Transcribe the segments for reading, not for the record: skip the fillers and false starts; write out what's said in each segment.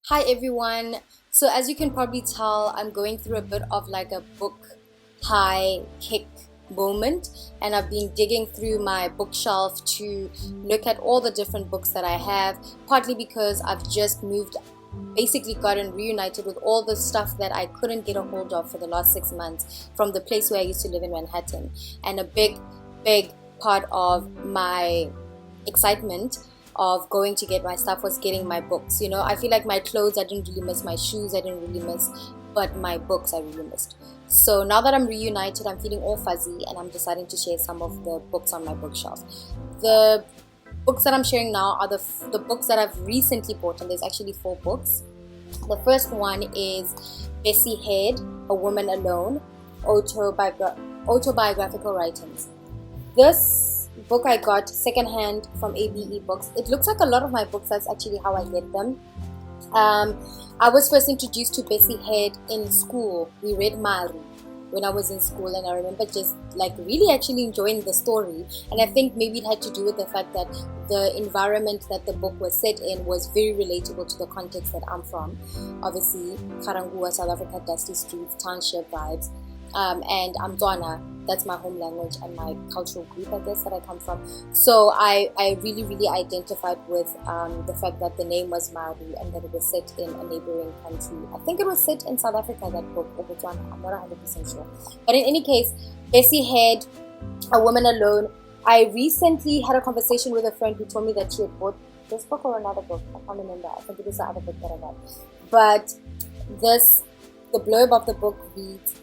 Hi everyone. So as you can probably tell, I'm going through a bit of like a book high kick moment, and I've been digging through my bookshelf to look at all the different books that I have, partly because I've just moved, basically gotten reunited with all the stuff that I couldn't get a hold of for the last 6 months from the place where I used to live in Manhattan. And a big part of my excitement of going to get my stuff was getting my books. I feel like my clothes I didn't really miss, my shoes I didn't really miss, but my books I really missed. So now that I'm reunited, I'm feeling all fuzzy and I'm deciding to share some of the books on my bookshelf. The books that I'm sharing now are the books that I've recently bought, and there's actually 4 books. The first one is Bessie Head, A Woman Alone, autobiographical writings. This book I got secondhand from ABE Books. It looks like a lot of my books, that's actually how I get them. I was first introduced to Bessie Head in school. We read Mural when I was in school, and I remember just like really actually enjoying the story. And I think maybe it had to do with the fact that the environment that the book was set in was very relatable to the context that I'm from. Obviously, Karangua, South Africa, dusty streets, township vibes. And I'm Tswana, that's my home language and my cultural group, I guess, that I come from. So I really identified with the fact that the name was Maori and that it was set in a neighboring country. I think it was set in South Africa, that book, or Botswana, I'm not 100% sure. But in any case, Bessie Head, A Woman Alone. I recently had a conversation with a friend who told me that she had bought this book or another book. I can't remember. I think it was the other book that I got. But the blurb of the book reads,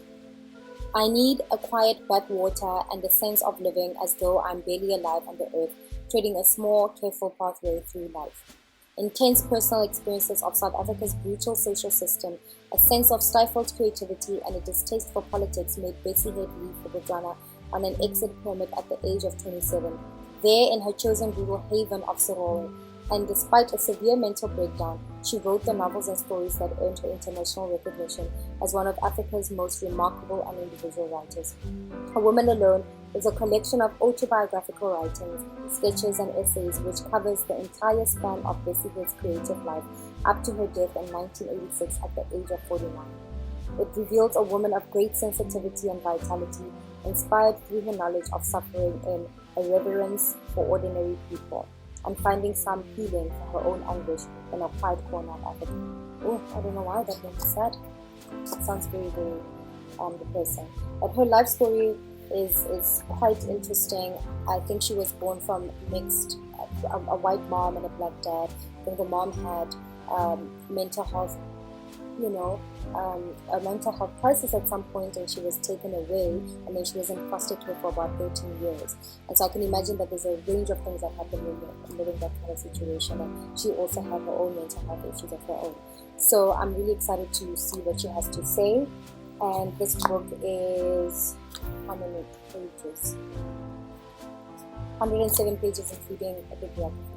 I need a quiet backwater and a sense of living as though I'm barely alive on the earth, treading a small, careful pathway through life. Intense personal experiences of South Africa's brutal social system, a sense of stifled creativity, and a distaste for politics made Bessie Head leave for Botswana on an exit permit at the age of 27. There, in her chosen rural haven of Sorol, and despite a severe mental breakdown, she wrote the novels and stories that earned her international recognition as one of Africa's most remarkable and individual writers. A Woman Alone is a collection of autobiographical writings, sketches, and essays which covers the entire span of Bessie Head's creative life up to her death in 1986 at the age of 49. It reveals a woman of great sensitivity and vitality, inspired through her knowledge of suffering in a reverence for ordinary people, and finding some healing for her own anguish in a quiet corner of Africa. Oh, I don't know why that made me sad. It sounds very depressing. But her life story is quite interesting. I think she was born from mixed, a white mom and a black dad. I think the mom had mental health, a mental health crisis at some point, and she was taken away, and then she was in foster care for about 13 years. And so I can imagine that there's a range of things that happen when you're living that kind of situation, and she also had her own mental health issues of her own. So I'm really excited to see what she has to say. And this book is how many pages? 107 pages, including a bibliography.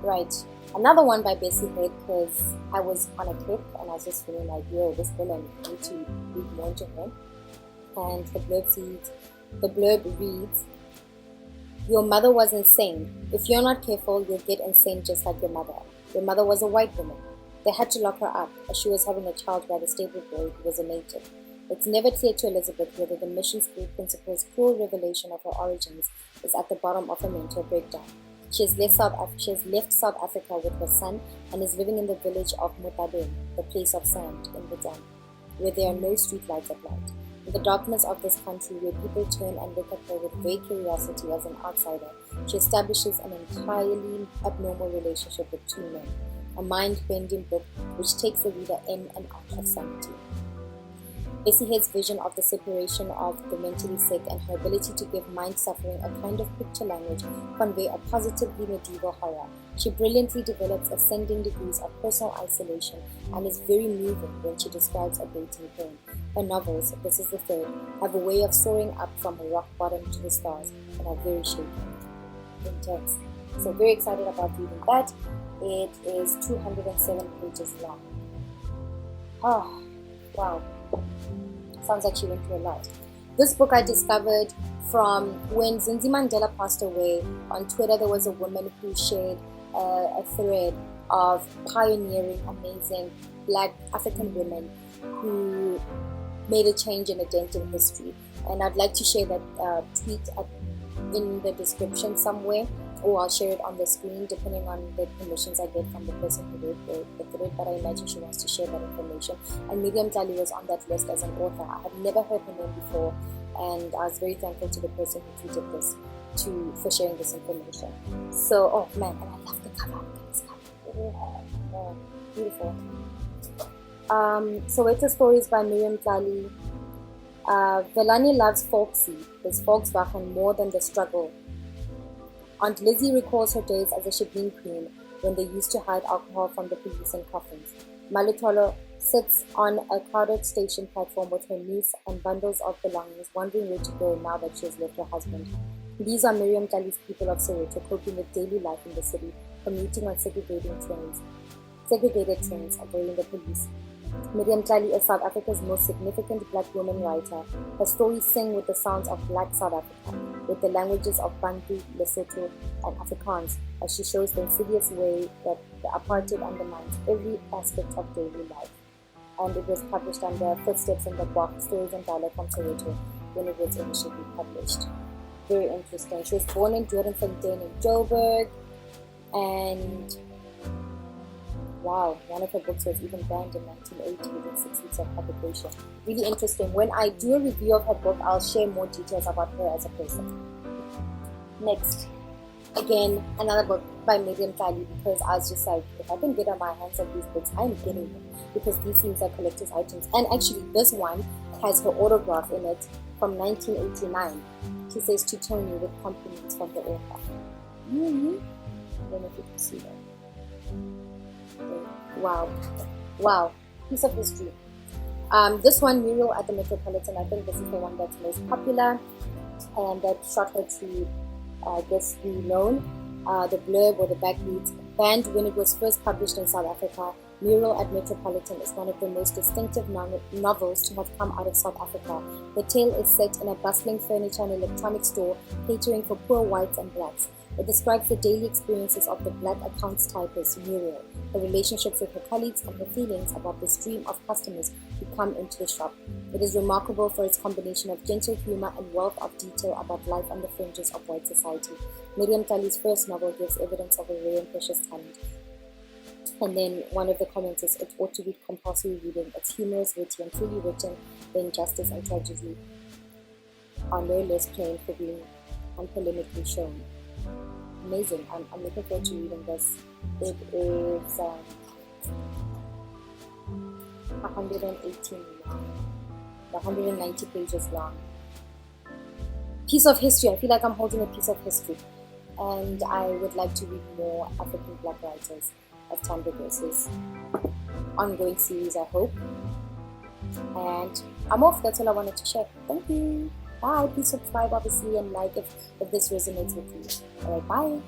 Right. Another one by Bessie Head, because I was on a kick and I was just feeling like, yo, this woman, I need to read more to her. And the blurb reads, your mother was insane. If you're not careful, you'll get insane just like your mother. Your mother was a white woman. They had to lock her up as she was having a child by the stable boy who was a native. It's never clear to Elizabeth whether the mission school principal's cruel revelation of her origins is at the bottom of her mental breakdown. She has left South Africa with her son and is living in the village of Mutabeng, the place of sand in Botswana, where there are no streetlights at night. In the darkness of this country, where people turn and look at her with vague curiosity as an outsider, she establishes an entirely abnormal relationship with 2 men, a mind-bending book which takes the reader in and out of sanity. Bessie Head's vision of the separation of the mentally sick and her ability to give mind suffering a kind of picture language convey a positively medieval horror. She brilliantly develops ascending degrees of personal isolation and is very moving when she describes abating pain. Her novels, this is the third, have a way of soaring up from a rock bottom to the stars and are very shaky, intense. So very excited about reading that. It is 207 pages long. Oh, wow. Sounds like she went through a lot. This book I discovered from when Zinzi Mandela passed away. On Twitter, there was a woman who shared a thread of pioneering, amazing Black African women who made a change and a dent in history. And I'd like to share that tweet in the description somewhere, or I'll share it on the screen depending on the permissions I get from the person who wrote the thread, but I imagine she wants to share that information. And Miriam Tlali was on that list as an author. I had never heard her name before, and I was very thankful to the person who tweeted this for sharing this information. So, oh man, and I love the cover. This cover. Oh, beautiful. Soweto Stories by Miriam Tlali. Velani loves Folksy, his Volkswagen, more than the struggle. Aunt Lizzie recalls her days as a Shebeen queen when they used to hide alcohol from the police in coffins. Malutolo sits on a crowded station platform with her niece and bundles of belongings, wondering where to go now that she has left her husband. These are Miriam Tlali's people of Soweto coping with daily life in the city, commuting on segregated trains, avoiding the police. Miriam Tlali is South Africa's most significant Black woman writer. Her stories sing with the sounds of Black South Africa, with the languages of Bantu, Lesotho, and Afrikaans, as she shows the insidious way that the apartheid undermines every aspect of daily life. And it was published under Footsteps in the Box, Stories and Dialogue from Soweto, when it was initially published. Very interesting. She was born in Didintle in Joburg, and wow, one of her books was even banned in 1980 within 6 weeks of publication. Really interesting. When I do a review of her book, I'll share more details about her as a person. Next, again, another book by Miriam Tlali, because I was just like, if I can get my hands on these books, I'm getting them, because these things are collector's items. And actually, this one has her autograph in it from 1989. She says, "To Tony, with compliments from the author." I don't know if you can see that. Wow, piece of history. This one, Mural at the Metropolitan, I think this is the one that's most popular, and that shot her to, I guess, be known. The blurb or the back reads, banned when it was first published in South Africa, Mural at Metropolitan is one of the most distinctive novels to have come out of South Africa. The tale is set in a bustling furniture and electronics store catering for poor whites and blacks. It describes the daily experiences of the Black accounts typist, Muriel, her relationships with her colleagues, and her feelings about the stream of customers who come into the shop. It is remarkable for its combination of gentle humor and wealth of detail about life on the fringes of white society. Miriam Tlali's first novel gives evidence of a rare and precious talent. And then one of the comments is, it ought to be compulsory reading. It's humorous, witty, and truly written. The injustice and tragedy are no less plain for being unpolemically shown. Amazing. I'm looking forward to reading this. It is 118 long, 190 pages long. Piece of history. I feel like I'm holding a piece of history, and I would like to read more African Black writers as time progresses. Ongoing series, I hope. And I'm off. That's all I wanted to share. Thank you. Bye. Please subscribe, obviously, and like if this resonates with you. Alright, bye.